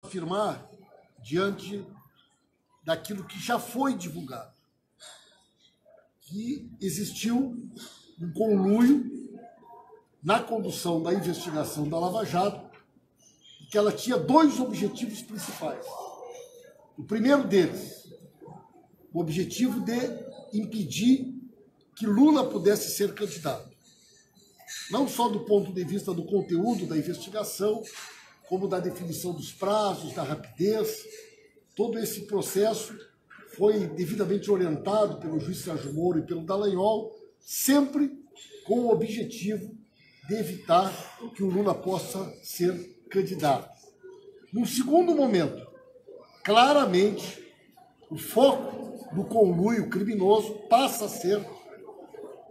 afirmar diante daquilo que já foi divulgado, que existiu um conluio na condução da investigação da Lava Jato, e que ela tinha dois objetivos principais. O primeiro deles, o objetivo de impedir que Lula pudesse ser candidato. Não só do ponto de vista do conteúdo da investigação, como da definição dos prazos, da rapidez. Todo esse processo foi devidamente orientado pelo juiz Sérgio Moro e pelo Dallagnol, sempre com o objetivo de evitar que o Lula possa ser candidato. Num segundo momento, claramente, o foco do conluio criminoso passa a ser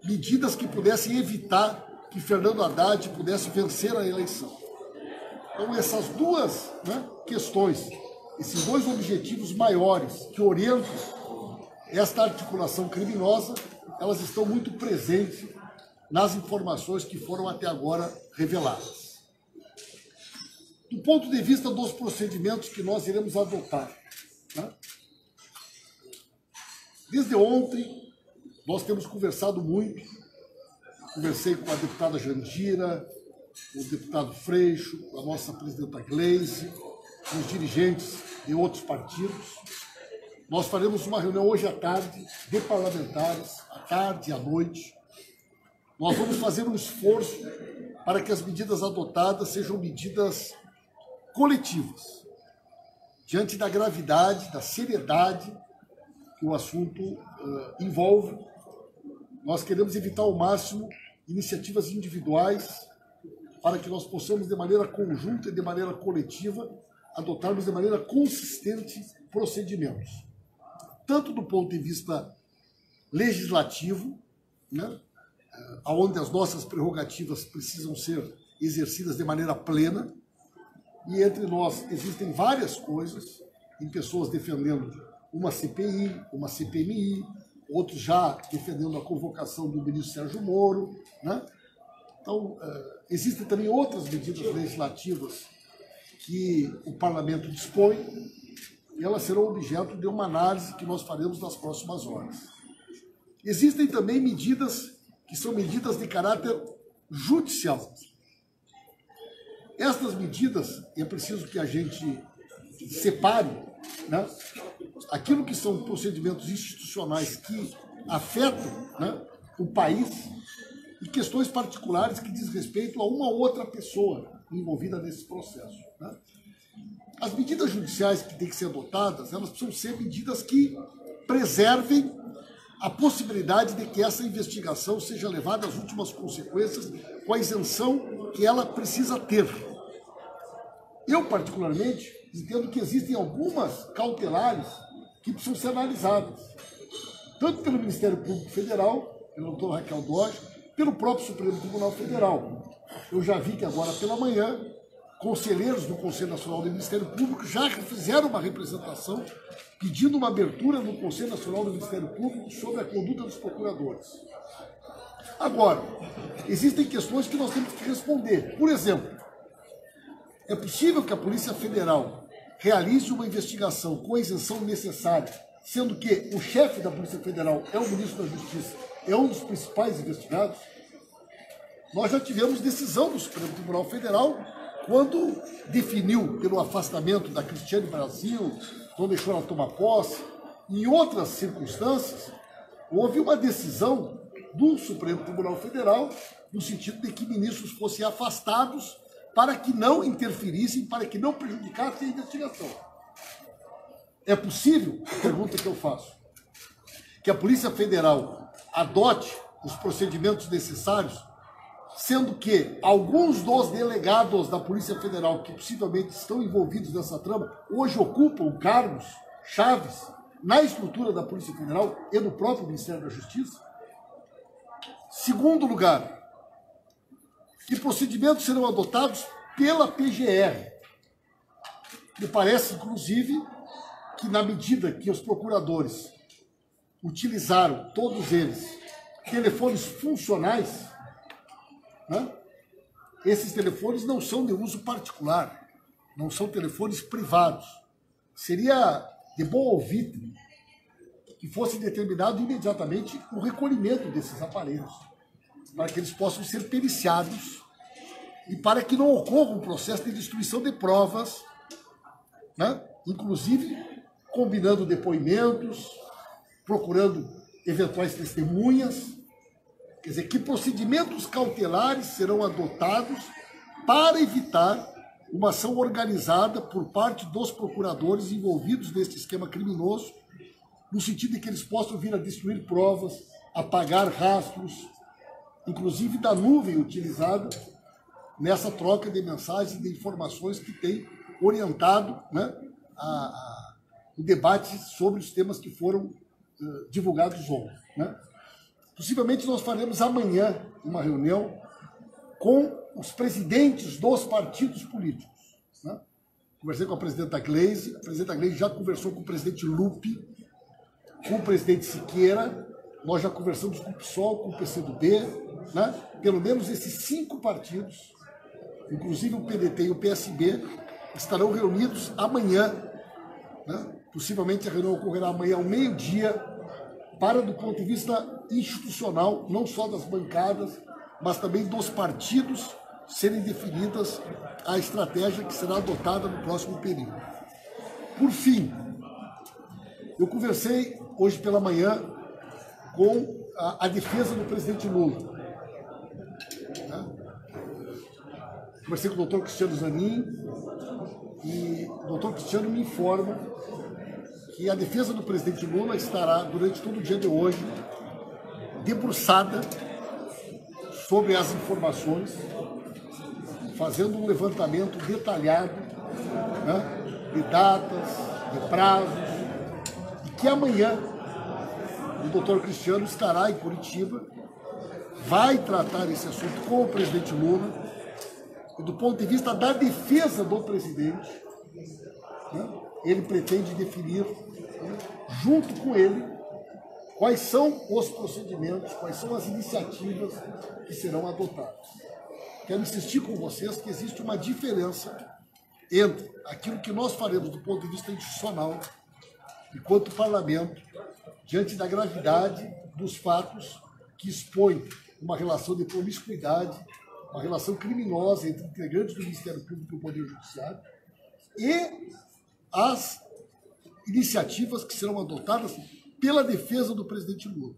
medidas que pudessem evitar que Fernando Haddad pudesse vencer a eleição. Então, essas duas questões, esses dois objetivos maiores que orientam esta articulação criminosa, elas estão muito presentes nas informações que foram até agora reveladas. Do ponto de vista dos procedimentos que nós iremos adotar, desde ontem nós temos conversado muito. Conversei com a deputada Jandira, com o deputado Freixo, com a nossa presidenta Gleisi, com os dirigentes de outros partidos. Nós faremos uma reunião hoje à tarde de parlamentares, à tarde e à noite. Nós vamos fazer um esforço para que as medidas adotadas sejam medidas coletivas, diante da gravidade, da seriedade que o assunto envolve. Nós queremos evitar ao máximo iniciativas individuais para que nós possamos, de maneira conjunta e de maneira coletiva, adotarmos de maneira consistente procedimentos. Tanto do ponto de vista legislativo, onde as nossas prerrogativas precisam ser exercidas de maneira plena, e entre nós existem várias coisas, em pessoas defendendo uma CPI, uma CPMI, outros já defendendo a convocação do ministro Sérgio Moro. Então, existem também outras medidas legislativas que o parlamento dispõe, e elas serão objeto de uma análise que nós faremos nas próximas horas. Existem também medidas que são medidas de caráter judicial. Estas medidas, é preciso que a gente separe, aquilo que são procedimentos institucionais que afetam o país e questões particulares que diz respeito a uma outra pessoa envolvida nesse processo. As medidas judiciais que têm que ser adotadas, elas precisam ser medidas que preservem a possibilidade de que essa investigação seja levada às últimas consequências com a isenção que ela precisa ter. Eu, particularmente, entendo que existem algumas cautelares que precisam ser analisadas, tanto pelo Ministério Público Federal, pela doutora Raquel Dodge, pelo próprio Supremo Tribunal Federal. Eu já vi que agora pela manhã, conselheiros do Conselho Nacional do Ministério Público já fizeram uma representação pedindo uma abertura no Conselho Nacional do Ministério Público sobre a conduta dos procuradores. Agora, existem questões que nós temos que responder. Por exemplo, é possível que a Polícia Federal realize uma investigação com a isenção necessária, sendo que o chefe da Polícia Federal é o ministro da Justiça, é um dos principais investigados? Nós já tivemos decisão do Supremo Tribunal Federal quando definiu pelo afastamento da Cristiane Brasil, não deixou ela tomar posse. Em outras circunstâncias, houve uma decisão do Supremo Tribunal Federal no sentido de que ministros fossem afastados para que não interferissem, para que não prejudicassem a investigação. É possível, pergunta que eu faço, que a Polícia Federal adote os procedimentos necessários, sendo que alguns dos delegados da Polícia Federal que possivelmente estão envolvidos nessa trama, hoje ocupam cargos chaves na estrutura da Polícia Federal e no próprio Ministério da Justiça? Segundo lugar, que procedimentos serão adotados pela PGR? Me parece, inclusive, que na medida que os procuradores utilizaram, todos eles, telefones funcionais, esses telefones não são de uso particular. não são telefones privados. Seria de bom ouvir que fosse determinado imediatamente o recolhimento desses aparelhos, para que eles possam ser periciados e para que não ocorra um processo de destruição de provas, né? Inclusive combinando depoimentos, procurando eventuais testemunhas. Quer dizer, que procedimentos cautelares serão adotados para evitar uma ação organizada por parte dos procuradores envolvidos neste esquema criminoso, no sentido de que eles possam vir a destruir provas, apagar rastros, inclusive da nuvem utilizada nessa troca de mensagens e de informações que tem orientado, né, o debate sobre os temas que foram divulgados ontem, né? Possivelmente nós faremos amanhã uma reunião com os presidentes dos partidos políticos, né? Conversei com a presidenta Gleisi, a presidenta Gleisi já conversou com o presidente Lupe, com o presidente Siqueira, nós já conversamos com o PSOL, com o PCdoB, né? Pelo menos esses 5 partidos, inclusive o PDT e o PSB, estarão reunidos amanhã, né? Possivelmente a reunião ocorrerá amanhã ao meio-dia, para, do ponto de vista institucional, não só das bancadas, mas também dos partidos, serem definidas a estratégia que será adotada no próximo período. Por fim, eu conversei hoje pela manhã com a defesa do presidente Lula, né? Conversei com o doutor Cristiano Zanin e o doutor Cristiano me informa que a defesa do presidente Lula estará, durante todo o dia de hoje, debruçada sobre as informações, fazendo um levantamento detalhado, né, de datas, de prazos, e que amanhã o doutor Cristiano estará em Curitiba, vai tratar esse assunto com o presidente Lula, e do ponto de vista da defesa do presidente, né, ele pretende definir, né, junto com ele, quais são os procedimentos, quais são as iniciativas que serão adotadas. Quero insistir com vocês que existe uma diferença entre aquilo que nós faremos do ponto de vista institucional, enquanto parlamento, diante da gravidade dos fatos que expõem uma relação de promiscuidade, uma relação criminosa entre integrantes do Ministério Público e o Poder Judiciário, e as iniciativas que serão adotadas pela defesa do presidente Lula.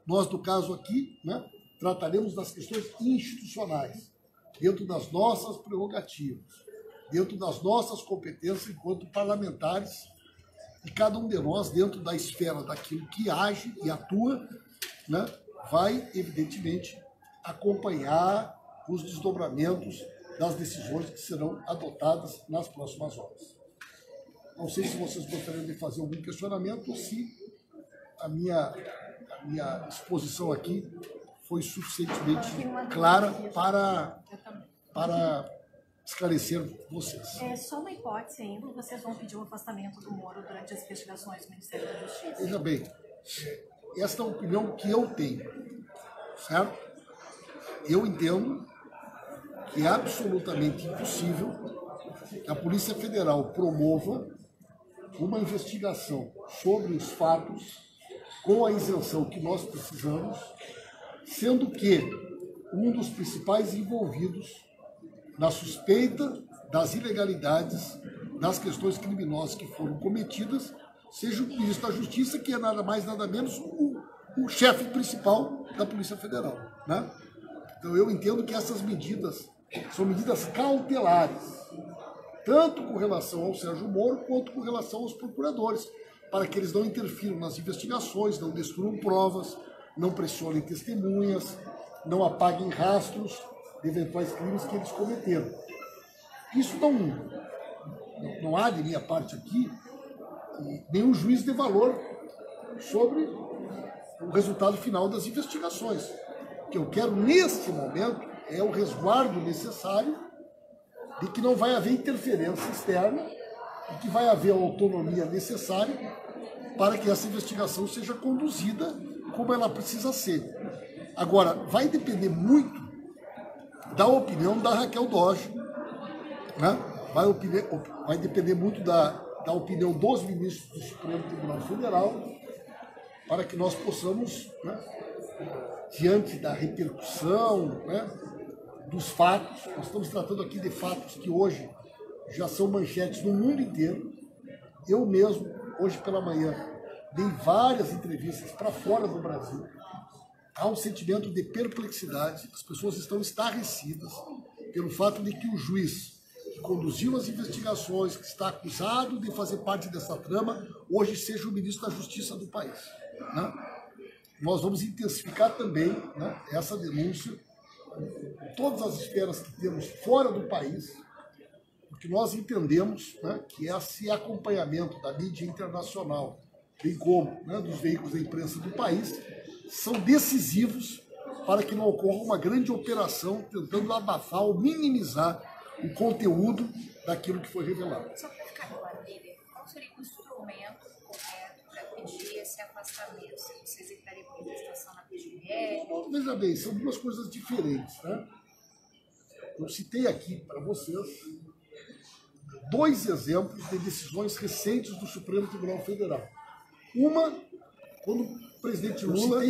Nós, no caso aqui, né, trataremos das questões institucionais, dentro das nossas prerrogativas, dentro das nossas competências enquanto parlamentares, e cada um de nós, dentro da esfera daquilo que age e atua, né, vai, evidentemente, acompanhar os desdobramentos das decisões que serão adotadas nas próximas horas. Não sei se vocês gostariam de fazer algum questionamento ou se a minha exposição aqui foi suficientemente clara para esclarecer vocês. É só uma hipótese ainda, vocês vão pedir o afastamento do Moro durante as investigações do Ministério da Justiça? Veja bem, esta é a opinião que eu tenho, certo? Eu entendo que é absolutamente impossível que a Polícia Federal promova uma investigação sobre os fatos com a isenção que nós precisamos, sendo que um dos principais envolvidos na suspeita das ilegalidades, das questões criminosas que foram cometidas, seja o ministro da Justiça, que é nada mais, nada menos o chefe principal da Polícia Federal, né? Então eu entendo que essas medidas são medidas cautelares, tanto com relação ao Sérgio Moro, quanto com relação aos procuradores, para que eles não interfiram nas investigações, não destruam provas, não pressionem testemunhas, não apaguem rastros de eventuais crimes que eles cometeram. Isso não há, de minha parte aqui, nenhum juízo de valor sobre o resultado final das investigações. O que eu quero, neste momento, é o resguardo necessário de que não vai haver interferência externa e que vai haver a autonomia necessária para que essa investigação seja conduzida como ela precisa ser. Agora, vai depender muito da opinião da Raquel Dodge, né? vai depender muito da opinião dos ministros do Supremo Tribunal Federal, para que nós possamos, né, diante da repercussão, né, dos fatos, nós estamos tratando aqui de fatos que hoje já são manchetes no mundo inteiro. Eu mesmo, hoje pela manhã, dei várias entrevistas para fora do Brasil. Há um sentimento de perplexidade, as pessoas estão estarrecidas pelo fato de que o juiz que conduziu as investigações, que está acusado de fazer parte dessa trama, hoje seja o ministro da Justiça do país, né? Nós vamos intensificar também, né, essa denúncia em todas as esferas que temos fora do país, porque nós entendemos, né, que esse acompanhamento da mídia internacional, bem como, né, dos veículos da imprensa do país, são decisivos para que não ocorra uma grande operação tentando abafar ou minimizar o conteúdo daquilo que foi revelado. Só para ficar claro, líder, qual seria o instrumento correto para pedir esse afastamento? Você executaria manifestação na PGR? Veja bem, são duas coisas diferentes, né? Eu citei aqui para vocês 2 exemplos de decisões recentes do Supremo Tribunal Federal. Uma, quando o presidente Lula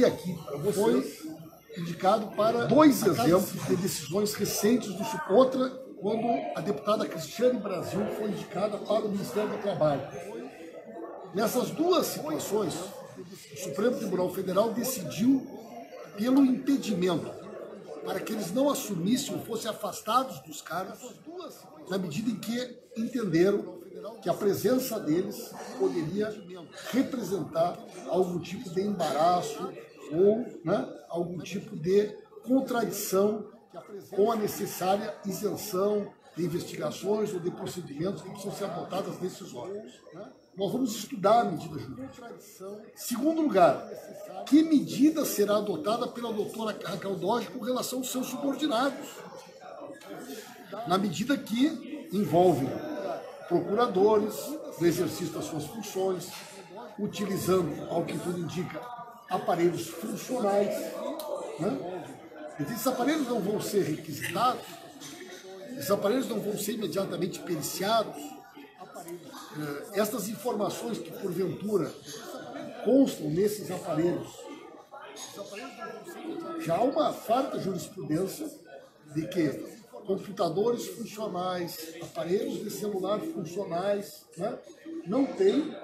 foi indicado para 2 exemplos de decisões recentes do Supremo. Outra, quando a deputada Cristiane Brasil foi indicada para o Ministério do Trabalho. Nessas 2 situações, o Supremo Tribunal Federal decidiu pelo impedimento, para que eles não assumissem ou fossem afastados dos cargos, na medida em que entenderam que a presença deles poderia representar algum tipo de embaraço ou, né, algum tipo de contradição com a necessária isenção de investigações ou de procedimentos que precisam ser adotados nesses órgãos. Nós vamos estudar a medida jurídica. Segundo lugar, que medida será adotada pela doutora Raquel Dodge com relação aos seus subordinados? Na medida que envolve procuradores no exercício das suas funções, utilizando, ao que tudo indica, aparelhos funcionais, né? Esses aparelhos não vão ser requisitados, esses aparelhos não vão ser imediatamente periciados. Estas informações que, porventura, constam nesses aparelhos, já há uma farta jurisprudência de que computadores funcionais, aparelhos de celular funcionais, né, não têm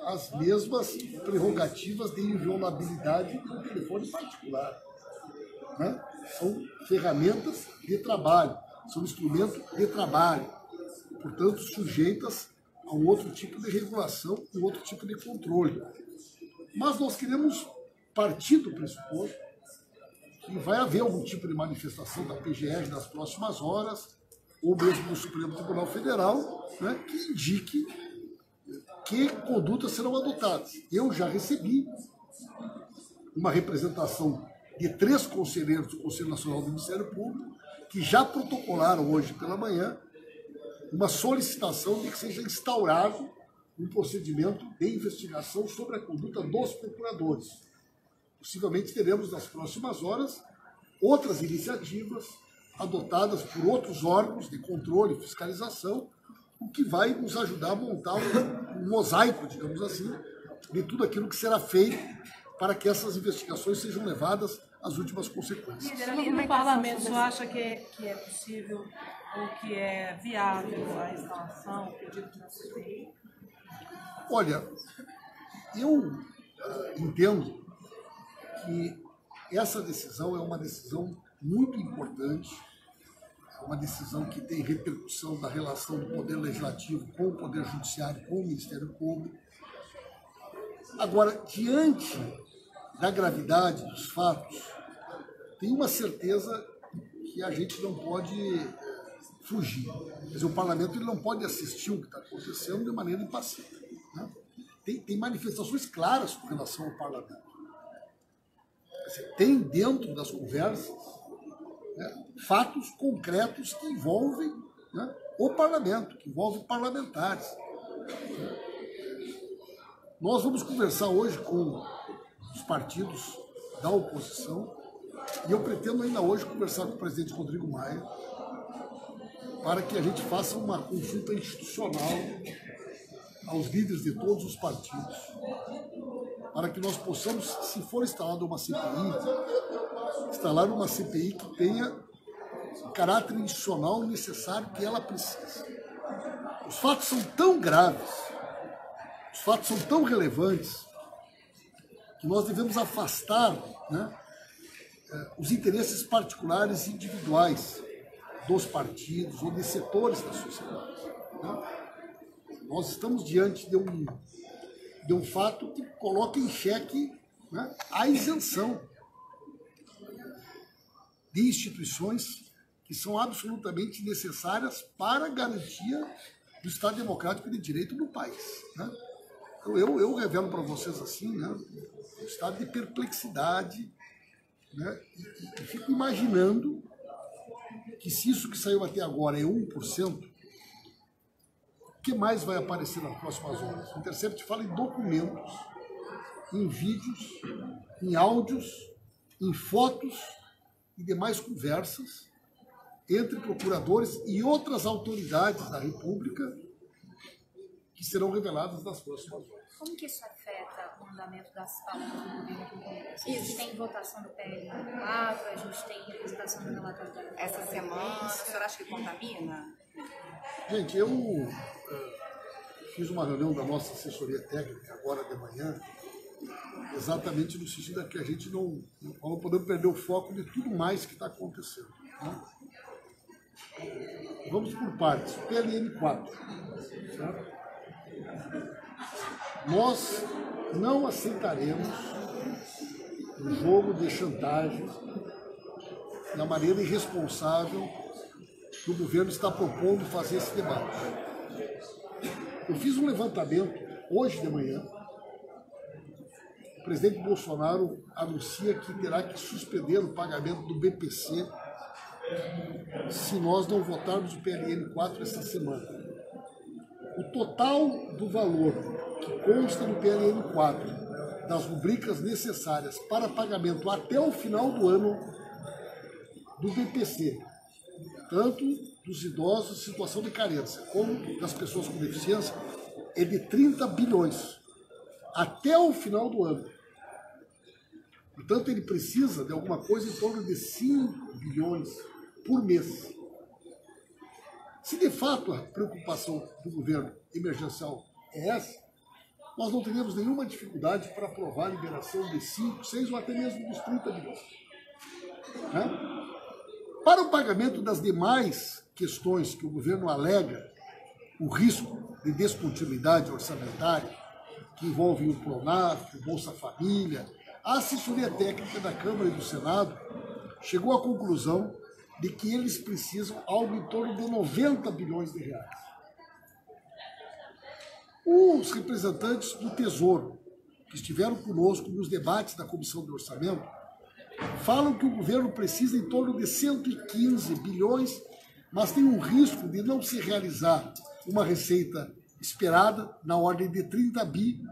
as mesmas prerrogativas de inviolabilidade que um telefone particular. Né? São ferramentas de trabalho, são instrumentos de trabalho, portanto, sujeitas a um outro tipo de regulação e um outro tipo de controle. Mas nós queremos partir do pressuposto que vai haver algum tipo de manifestação da PGR nas próximas horas, ou mesmo do Supremo Tribunal Federal, né, que indique que condutas serão adotadas. Eu já recebi uma representação de 3 conselheiros do Conselho Nacional do Ministério Público, que já protocolaram hoje pela manhã uma solicitação de que seja instaurado um procedimento de investigação sobre a conduta dos procuradores. Possivelmente teremos nas próximas horas outras iniciativas adotadas por outros órgãos de controle e fiscalização, o que vai nos ajudar a montar um mosaico, digamos assim, de tudo aquilo que será feito para que essas investigações sejam levadas às últimas consequências. No parlamento, você acha que é possível ou que é viável a instalação, o pedido de uma CPI? Olha, eu entendo que essa decisão é uma decisão muito importante, é uma decisão que tem repercussão da relação do Poder Legislativo com o Poder Judiciário, com o Ministério Público. Agora, diante da gravidade dos fatos, tem uma certeza que a gente não pode fugir. Quer dizer, o parlamento ele não pode assistir o que está acontecendo de maneira impassível, né? Tem manifestações claras com relação ao parlamento. Tem dentro das conversas, né, fatos concretos que envolvem, né, o parlamento, que envolvem parlamentares. Nós vamos conversar hoje com os partidos da oposição e eu pretendo ainda hoje conversar com o presidente Rodrigo Maia para que a gente faça uma consulta institucional aos líderes de todos os partidos, para que nós possamos, se for instalada uma CPI, instalar uma CPI que tenha o caráter institucional necessário que ela precisa. Os fatos são tão graves, os fatos são tão relevantes, que nós devemos afastar, né, os interesses particulares e individuais dos partidos ou de setores da sociedade. Né? Nós estamos diante de um fato que coloca em xeque, né, a isenção de instituições que são absolutamente necessárias para a garantia do Estado Democrático de Direito no país. Né? Então, eu revelo para vocês assim, né, um estado de perplexidade, né, e fico imaginando que se isso que saiu até agora é 1%, o que mais vai aparecer nas próximas horas? O Intercept fala em documentos, em vídeos, em áudios, em fotos e demais conversas entre procuradores e outras autoridades da República que serão reveladas nas próximas horas. Como que isso afeta o andamento das pautas do governo aqui no Congresso? A gente tem votação do PL 4, a gente tem representação do relatório da essa semana. O senhor acha que contamina? Gente, eu fiz uma reunião da nossa assessoria técnica agora de manhã, exatamente no sentido de que a gente não podemos perder o foco de tudo mais que está acontecendo. Né? Vamos por partes. PLN 4. Certo? Nós não aceitaremos o jogo de chantagem da maneira irresponsável que o governo está propondo fazer esse debate. Eu fiz um levantamento hoje de manhã. O presidente Bolsonaro anuncia que terá que suspender o pagamento do BPC se nós não votarmos o PLN 4 esta semana. O total do valor que consta no PLN 4, das rubricas necessárias para pagamento até o final do ano do BPC, tanto dos idosos em situação de carência, como das pessoas com deficiência, é de 30 bilhões até o final do ano. Portanto, ele precisa de alguma coisa em torno de 5 bilhões por mês. Se de fato a preocupação do governo emergencial é essa, nós não teremos nenhuma dificuldade para aprovar a liberação de 5, 6 ou até mesmo dos 30 bilhões. Né? Para o pagamento das demais questões que o governo alega, o risco de descontinuidade orçamentária, que envolve o Pronaf, o Bolsa Família, a assessoria técnica da Câmara e do Senado chegou à conclusão de que eles precisam algo em torno de 90 bilhões de reais. Os representantes do Tesouro, que estiveram conosco nos debates da Comissão de Orçamento, falam que o governo precisa em torno de 115 bilhões, mas tem um risco de não se realizar uma receita esperada na ordem de 30 bi,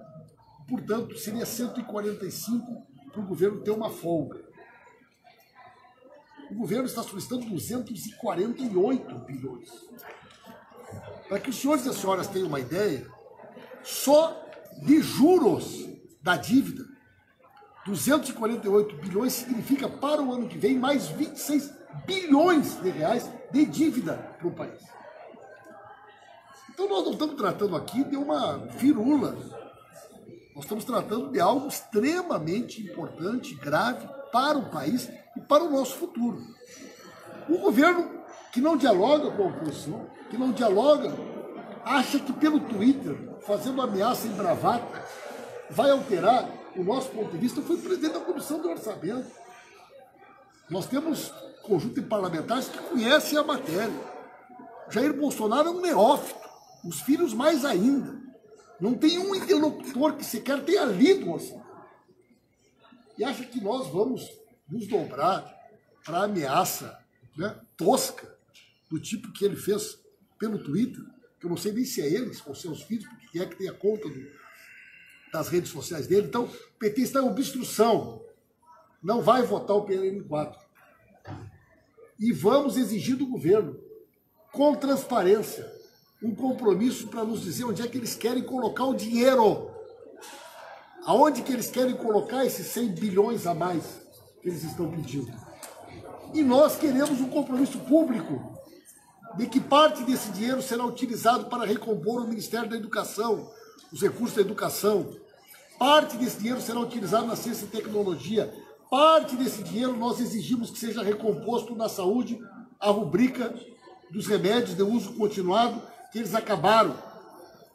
portanto, seria 145 para o governo ter uma folga. O governo está solicitando 248 bilhões. Para que os senhores e as senhoras tenham uma ideia, só de juros da dívida, 248 bilhões significa para o ano que vem mais 26 bilhões de reais de dívida para o país. Então nós não estamos tratando aqui de uma firula, nós estamos tratando de algo extremamente importante, grave para o país e para o nosso futuro. O governo que não dialoga com a oposição, que não dialoga, acha que pelo Twitter, fazendo ameaça em bravata, vai alterar o nosso ponto de vista. Eu fui presidente da Comissão do Orçamento. Nós temos um conjunto de parlamentares que conhecem a matéria. Jair Bolsonaro é um neófito, os filhos mais ainda. Não tem um interlocutor que sequer tenha lido o orçamento. E acha que nós vamos nos dobrar para a ameaça, né, tosca, do tipo que ele fez pelo Twitter, que eu não sei nem se é ele, ou seus filhos, porque é que tem a conta das redes sociais dele. Então, o PT está em obstrução, não vai votar o PLN 4. E vamos exigir do governo com transparência, um compromisso para nos dizer onde é que eles querem colocar o dinheiro. Aonde que eles querem colocar esses 100 bilhões a mais que eles estão pedindo. E nós queremos um compromisso público de que parte desse dinheiro será utilizado para recompor o Ministério da Educação, os recursos da educação. Parte desse dinheiro será utilizado na ciência e tecnologia. Parte desse dinheiro nós exigimos que seja recomposto na saúde a rubrica dos remédios de uso continuado, que eles acabaram.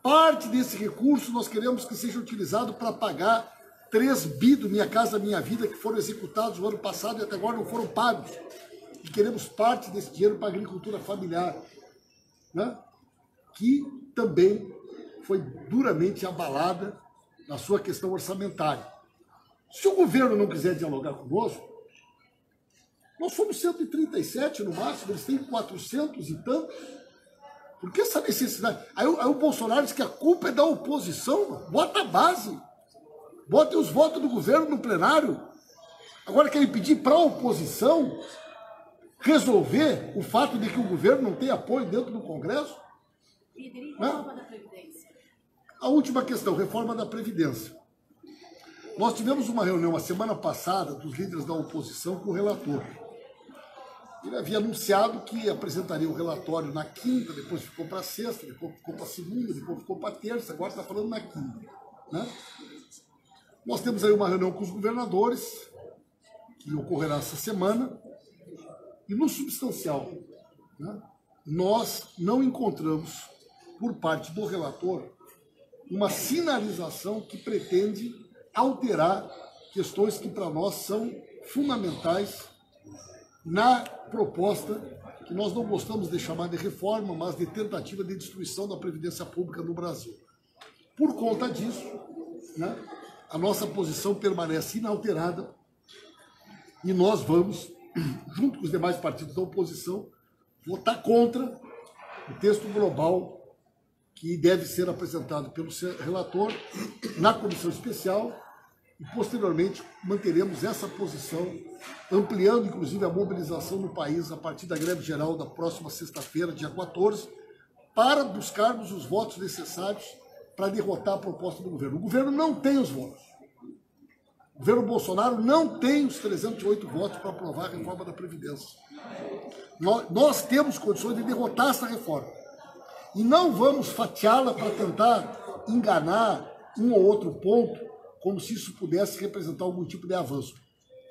Parte desse recurso nós queremos que seja utilizado para pagar 3 bi do Minha Casa Minha Vida, que foram executados no ano passado e até agora não foram pagos. E queremos parte desse dinheiro para a agricultura familiar, né? Que também foi duramente abalada na sua questão orçamentária. Se o governo não quiser dialogar conosco, nós somos 137 no máximo, eles têm 400 e tantos. Por que essa necessidade? Aí o Bolsonaro diz que a culpa é da oposição, mano. Bota a base. Bota os votos do governo no plenário. Agora querem pedir para a oposição resolver o fato de que o governo não tem apoio dentro do Congresso? Líder, reforma da Previdência. A última questão, reforma da Previdência. Nós tivemos uma reunião a semana passada dos líderes da oposição com o relator. Ele havia anunciado que apresentaria o relatório na quinta, depois ficou para a sexta, depois ficou para a segunda, depois ficou para a terça, agora está falando na quinta, né? Nós temos aí uma reunião com os governadores, que ocorrerá essa semana, e no substancial, né, nós não encontramos, por parte do relator, uma sinalização que pretende alterar questões que para nós são fundamentais na proposta que nós não gostamos de chamar de reforma, mas de tentativa de destruição da Previdência Pública no Brasil. Por conta disso, né, a nossa posição permanece inalterada e nós vamos, junto com os demais partidos da oposição, votar contra o texto global que deve ser apresentado pelo relator na comissão especial e, posteriormente, manteremos essa posição, ampliando, inclusive, a mobilização no país a partir da greve geral da próxima sexta-feira, dia 14, para buscarmos os votos necessários para derrotar a proposta do governo. O governo não tem os votos. O governo Bolsonaro não tem os 308 votos para aprovar a reforma da Previdência. Nós temos condições de derrotar essa reforma. E não vamos fatiá-la para tentar enganar um ou outro ponto, como se isso pudesse representar algum tipo de avanço.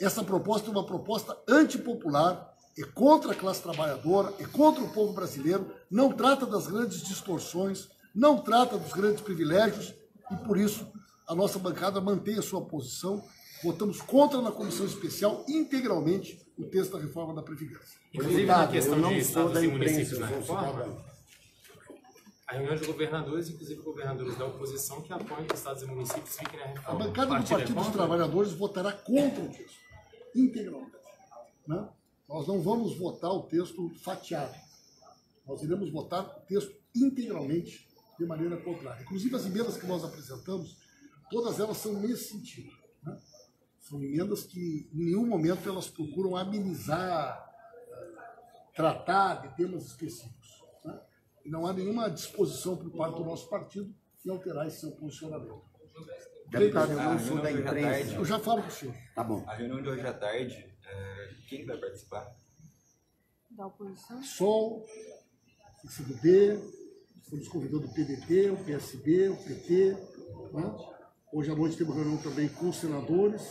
Essa proposta é uma proposta antipopular, é contra a classe trabalhadora, é contra o povo brasileiro, não trata das grandes distorções, não trata dos grandes privilégios, e por isso a nossa bancada mantém a sua posição. Votamos contra na comissão especial integralmente o texto da reforma da Previdência. Inclusive na questão de estados e municípios na reforma, a reunião de governadores, inclusive governadores da oposição, que apoiam que estados e municípios fiquem na reforma. A bancada do Partido dos Trabalhadores votará contra o texto, integralmente, né? Nós não vamos votar o texto fatiado. Nós iremos votar o texto integralmente, de maneira contrária. Inclusive as emendas que nós apresentamos, todas elas são nesse sentido, né? São emendas que em nenhum momento elas procuram amenizar, tratar de temas específicos, né? E não há nenhuma disposição por parte do nosso partido em alterar esse seu posicionamento. Deputado, eu não sou da imprensa. Eu já falo com o senhor. Tá bom. A reunião de hoje à tarde, quem vai participar? Da oposição? Sol, PCdoB, estamos convidando o PDT, o PSB, o PT, né? Hoje à noite temos reunião também com os senadores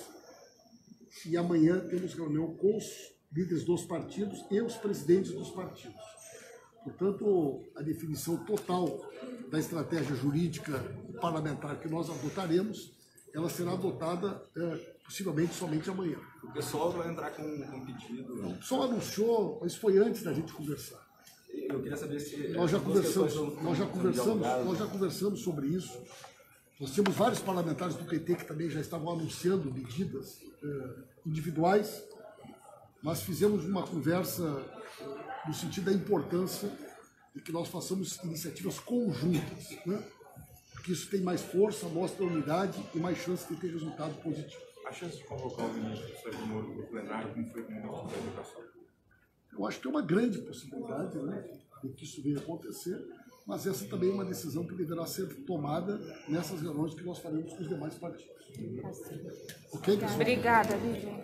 e amanhã temos reunião com os líderes dos partidos e os presidentes dos partidos. Portanto, a definição total da estratégia jurídica e parlamentar que nós adotaremos, ela será adotada possivelmente somente amanhã. O pessoal vai entrar com um pedido. O pessoal anunciou, mas foi antes da gente conversar. Eu queria saber se... Nós já conversamos sobre isso. Nós tínhamos vários parlamentares do PT que também já estavam anunciando medidas individuais, mas fizemos uma conversa no sentido da importância de que nós façamos iniciativas conjuntas, né? Porque isso tem mais força, mostra unidade e mais chance de ter resultado positivo. A chance de convocar o ministro Sérgio Moro do plenário, como foi com o ministro da Educação? Eu acho que é uma grande possibilidade, né? de que isso venha acontecer, mas essa também é uma decisão que deverá ser tomada nessas reuniões que nós faremos com os demais partidos. Ok, pessoal? Obrigada, Vivian.